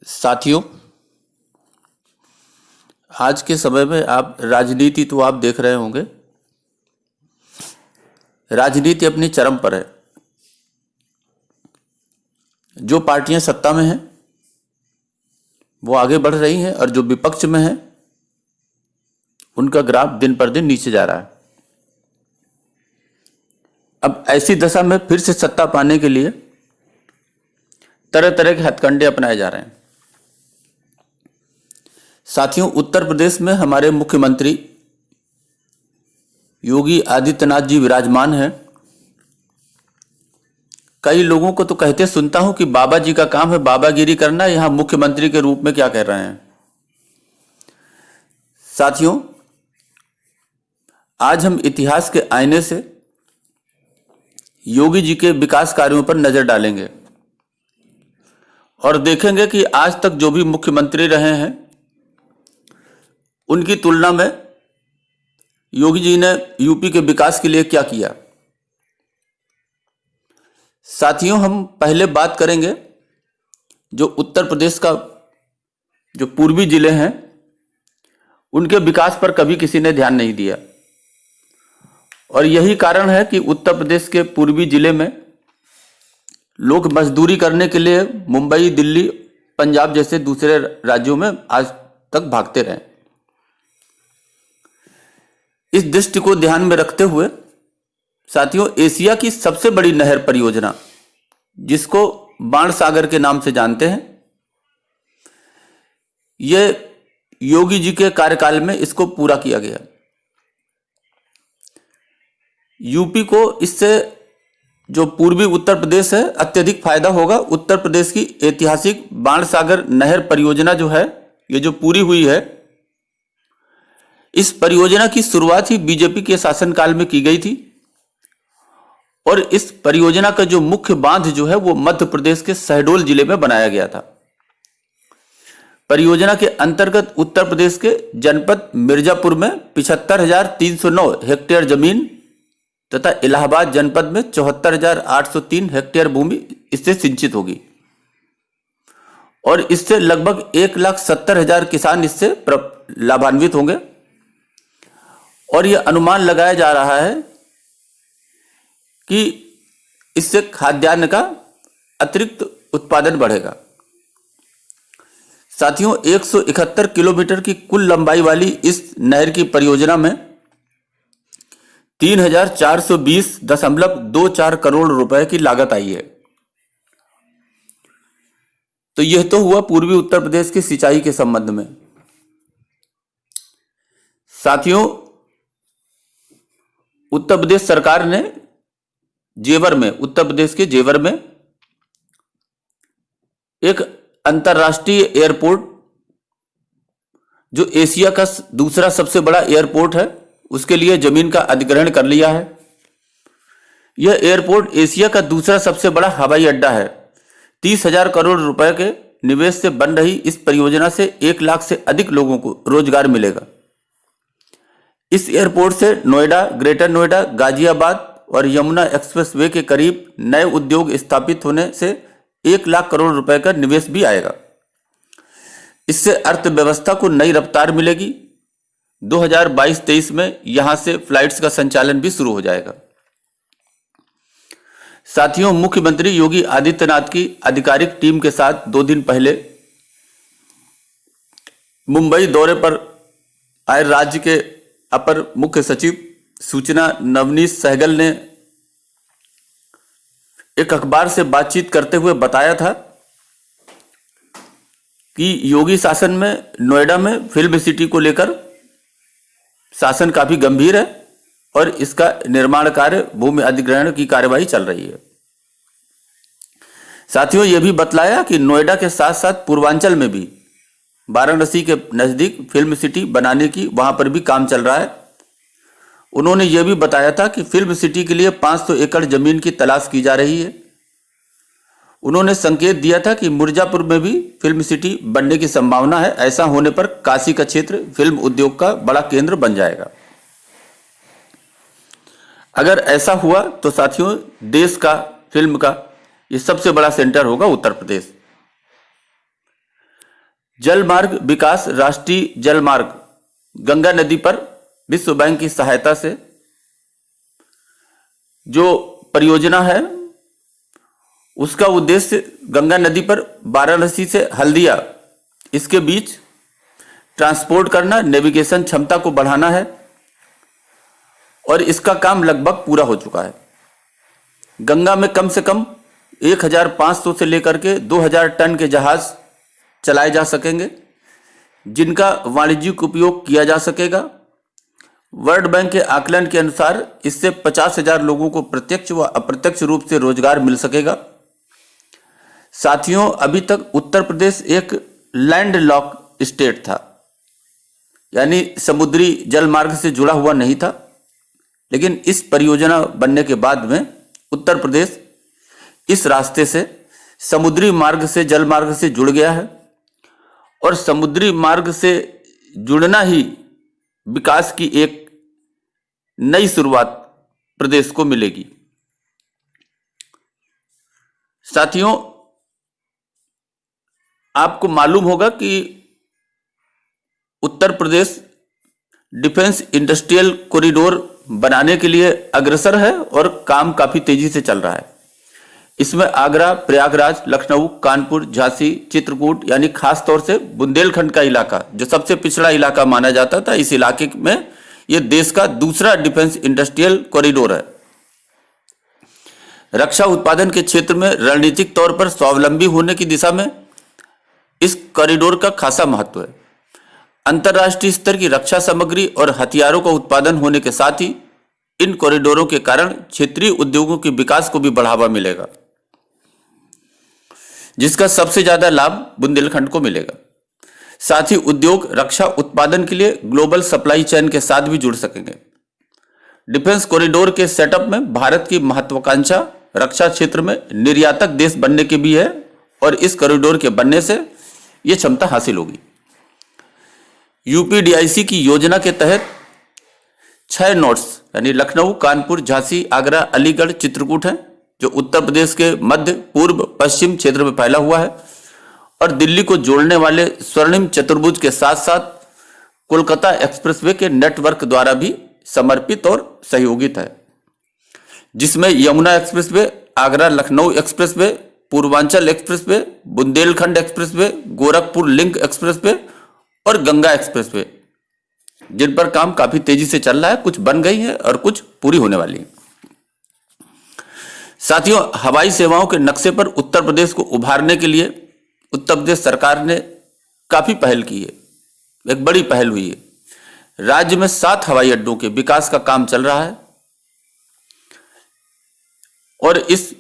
साथियों, आज के समय में आप राजनीति तो आप देख रहे होंगे। राजनीति अपनी चरम पर है। जो पार्टियां सत्ता में हैं वो आगे बढ़ रही हैं और जो विपक्ष में हैं उनका ग्राफ दिन पर दिन नीचे जा रहा है। अब ऐसी दशा में फिर से सत्ता पाने के लिए तरह तरह के हथकंडे अपनाए जा रहे हैं। साथियों, उत्तर प्रदेश में हमारे मुख्यमंत्री योगी आदित्यनाथ जी विराजमान हैं। कई लोगों को तो कहते सुनता हूं कि बाबा जी का काम है बाबागिरी करना, यहां मुख्यमंत्री के रूप में क्या कह रहे हैं। साथियों, आज हम इतिहास के आईने से योगी जी के विकास कार्यों पर नजर डालेंगे और देखेंगे कि आज तक जो भी मुख्यमंत्री रहे हैं उनकी तुलना में योगी जी ने यूपी के विकास के लिए क्या किया। साथियों, हम पहले बात करेंगे जो उत्तर प्रदेश का जो पूर्वी जिले हैं उनके विकास पर कभी किसी ने ध्यान नहीं दिया और यही कारण है कि उत्तर प्रदेश के पूर्वी जिले में लोग मजदूरी करने के लिए मुंबई, दिल्ली, पंजाब जैसे दूसरे राज्यों में आज तक भागते रहे। इस दृष्टि को ध्यान में रखते हुए साथियों, एशिया की सबसे बड़ी नहर परियोजना जिसको बाण सागर के नाम से जानते हैं, यह योगी जी के कार्यकाल में इसको पूरा किया गया। यूपी को इससे जो पूर्वी उत्तर प्रदेश है अत्यधिक फायदा होगा। उत्तर प्रदेश की ऐतिहासिक बाण सागर नहर परियोजना जो है ये जो पूरी हुई है, इस परियोजना की शुरुआत ही बीजेपी के शासनकाल में की गई थी और इस परियोजना का जो मुख्य बांध जो है वो मध्य प्रदेश के शहडोल जिले में बनाया गया था। परियोजना के अंतर्गत उत्तर प्रदेश के जनपद मिर्जापुर में 75,309 हेक्टेयर जमीन तथा इलाहाबाद जनपद में 74,803 हेक्टेयर भूमि इससे सिंचित होगी और इससे लगभग 1,70,000 किसान इससे लाभान्वित होंगे और यह अनुमान लगाया जा रहा है कि इससे खाद्यान्न का अतिरिक्त उत्पादन बढ़ेगा। साथियों, 171 किलोमीटर की कुल लंबाई वाली इस नहर की परियोजना में 3,420.24 करोड़ रुपए की लागत आई है। तो यह तो हुआ पूर्वी उत्तर प्रदेश की सिंचाई के संबंध में। साथियों, उत्तर प्रदेश सरकार ने जेवर में, उत्तर प्रदेश के जेवर में एक अंतर्राष्ट्रीय एयरपोर्ट जो एशिया का दूसरा सबसे बड़ा एयरपोर्ट है उसके लिए जमीन का अधिग्रहण कर लिया है। यह एयरपोर्ट एशिया का दूसरा सबसे बड़ा हवाई अड्डा है। 30,000 करोड़ रुपए के निवेश से बन रही इस परियोजना से 1 लाख से अधिक लोगों को रोजगार मिलेगा। इस एयरपोर्ट से नोएडा, ग्रेटर नोएडा, गाजियाबाद और यमुना एक्सप्रेसवे के करीब नए उद्योग स्थापित होने से 1 लाख करोड़ रुपए का निवेश भी आएगा। इससे अर्थव्यवस्था को नई रफ्तार मिलेगी। 2022-23 में यहां से फ्लाइट्स का संचालन भी शुरू हो जाएगा। साथियों, मुख्यमंत्री योगी आदित्यनाथ की आधिकारिक टीम के साथ 2 दिन पहले मुंबई दौरे पर आए राज्य के अपर मुख्य सचिव सूचना नवनीत सहगल ने एक अखबार से बातचीत करते हुए बताया था कि योगी शासन में नोएडा में फिल्म सिटी को लेकर शासन काफी गंभीर है और इसका निर्माण कार्य, भूमि अधिग्रहण की कार्यवाही चल रही है। साथियों, यह भी बतलाया कि नोएडा के साथ साथ पूर्वांचल में भी वाराणसी के नजदीक फिल्म सिटी बनाने की वहां पर भी काम चल रहा है। उन्होंने यह भी बताया था कि फिल्म सिटी के लिए 500 एकड़ जमीन की तलाश की जा रही है। उन्होंने संकेत दिया था कि मिर्जापुर में भी फिल्म सिटी बनने की संभावना है। ऐसा होने पर काशी का क्षेत्र फिल्म उद्योग का बड़ा केंद्र बन जाएगा। अगर ऐसा हुआ तो साथियों, देश का फिल्म का ये सबसे बड़ा सेंटर होगा उत्तर प्रदेश। जल मार्ग विकास राष्ट्रीय जल मार्ग गंगा नदी पर विश्व बैंक की सहायता से जो परियोजना है उसका उद्देश्य गंगा नदी पर वाराणसी से हल्दिया इसके बीच ट्रांसपोर्ट करना, नेविगेशन क्षमता को बढ़ाना है और इसका काम लगभग पूरा हो चुका है। गंगा में कम से कम 1500 से लेकर के 2000 टन के जहाज चलाए जा सकेंगे जिनका वाणिज्यिक उपयोग किया जा सकेगा। वर्ल्ड बैंक के आकलन के अनुसार इससे 50,000 लोगों को प्रत्यक्ष व अप्रत्यक्ष रूप से रोजगार मिल सकेगा। साथियों, अभी तक उत्तर प्रदेश एक लैंड लॉक स्टेट था, यानी समुद्री जल मार्ग से जुड़ा हुआ नहीं था, लेकिन इस परियोजना बनने के बाद में उत्तर प्रदेश इस रास्ते से समुद्री मार्ग से जल मार्ग से जुड़ गया है और समुद्री मार्ग से जुड़ना ही विकास की एक नई शुरुआत प्रदेश को मिलेगी। साथियों, आपको मालूम होगा कि Uttar Pradesh defence industrial corridor बनाने के लिए अग्रसर है और काम काफी तेजी से चल रहा है। इसमें आगरा, प्रयागराज, लखनऊ, कानपुर, झांसी, चित्रकूट यानी खास तौर से बुंदेलखंड का इलाका जो सबसे पिछड़ा इलाका माना जाता था, इस इलाके में यह देश का दूसरा डिफेंस इंडस्ट्रियल कॉरिडोर है। रक्षा उत्पादन के क्षेत्र में रणनीतिक तौर पर स्वावलंबी होने की दिशा में इस कॉरिडोर का खासा महत्व है। अंतर्राष्ट्रीय स्तर की रक्षा सामग्री और हथियारों का उत्पादन होने के साथ ही इन कॉरिडोरों के कारण क्षेत्रीय उद्योगों के विकास को भी बढ़ावा मिलेगा, जिसका सबसे ज्यादा लाभ बुंदेलखंड को मिलेगा। साथ ही उद्योग रक्षा उत्पादन के लिए ग्लोबल सप्लाई चेन के साथ भी जुड़ सकेंगे। डिफेंस कॉरिडोर के सेटअप में भारत की महत्वाकांक्षा रक्षा क्षेत्र में निर्यातक देश बनने की भी है और इस कॉरिडोर के बनने से यह क्षमता हासिल होगी। यूपीडीआईसी की योजना के तहत 6 नोड्स यानी लखनऊ, कानपुर, झांसी, आगरा, अलीगढ़, चित्रकूट हैं जो उत्तर प्रदेश के मध्य, पूर्व, पश्चिम क्षेत्र में फैला हुआ है और दिल्ली को जोड़ने वाले स्वर्णिम चतुर्भुज के साथ साथ कोलकाता एक्सप्रेसवे के नेटवर्क द्वारा भी समर्पित और सहयोगित है, जिसमें Yamuna expressway, Agra Lucknow expressway, Purvanchal expressway, Bundelkhand expressway, Gorakhpur link expressway और गंगा एक्सप्रेसवे, जिन पर काम काफी तेजी से चल रहा है। कुछ बन गई है और कुछ पूरी होने वाली है। साथियों, हवाई सेवाओं के नक्शे पर उत्तर प्रदेश को उभारने के लिए उत्तर प्रदेश सरकार ने काफी पहल की है, एक बड़ी पहल हुई है। राज्य में 7 हवाई अड्डों के विकास का काम चल रहा है और इस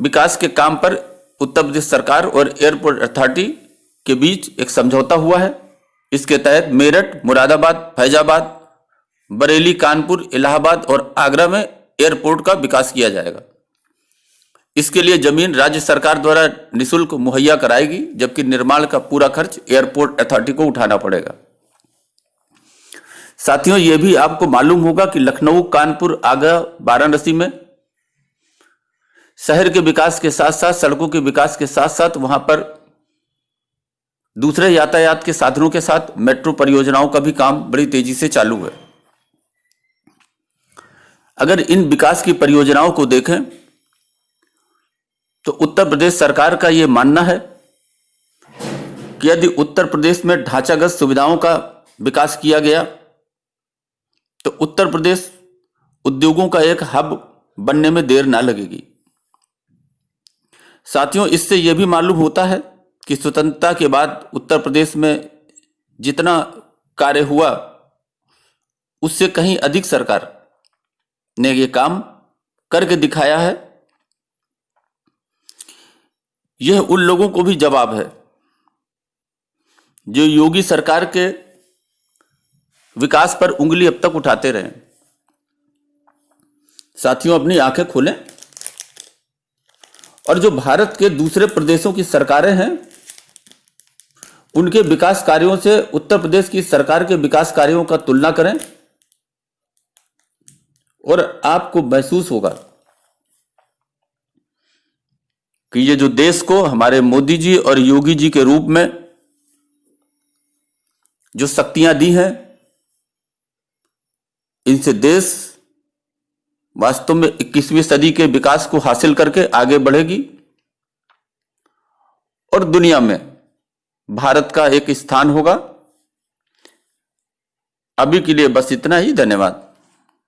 विकास के काम पर उत्तर प्रदेश सरकार और एयरपोर्ट अथॉरिटी के बीच एक समझौता हुआ है। इसके तहत मेरठ, मुरादाबाद, फैजाबाद, बरेली, कानपुर, इलाहाबाद और आगरा में एयरपोर्ट का विकास किया जाएगा। इसके लिए जमीन राज्य सरकार द्वारा निःशुल्क मुहैया कराएगी, जबकि निर्माण का पूरा खर्च एयरपोर्ट अथॉरिटी को उठाना पड़ेगा। साथियों, यह भी आपको मालूम होगा कि लखनऊ, कानपुर, आगरा, वाराणसी में शहर के विकास के साथ साथ, सड़कों के विकास के साथ साथ वहां पर दूसरे यातायात के साधनों के साथ मेट्रो परियोजनाओं का भी काम बड़ी तेजी से चालू है। अगर इन विकास की परियोजनाओं को देखें तो उत्तर प्रदेश सरकार का यह मानना है कि यदि उत्तर प्रदेश में ढांचागत सुविधाओं का विकास किया गया तो उत्तर प्रदेश उद्योगों का एक हब बनने में देर ना लगेगी। साथियों, इससे यह भी मालूम होता है कि स्वतंत्रता के बाद उत्तर प्रदेश में जितना कार्य हुआ उससे कहीं अधिक सरकार ने यह काम करके दिखाया है। यह उन लोगों को भी जवाब है जो योगी सरकार के विकास पर उंगली अब तक उठाते रहे। साथियों, अपनी आंखें खोलें और जो भारत के दूसरे प्रदेशों की सरकारें हैं उनके विकास कार्यों से उत्तर प्रदेश की सरकार के विकास कार्यों का तुलना करें और आपको महसूस होगा कि ये जो देश को हमारे मोदी जी और योगी जी के रूप में जो शक्तियां दी हैं, इनसे देश वास्तव में 21वीं सदी के विकास को हासिल करके आगे बढ़ेगी और दुनिया में भारत का एक स्थान होगा। अभी के लिए बस इतना ही। धन्यवाद।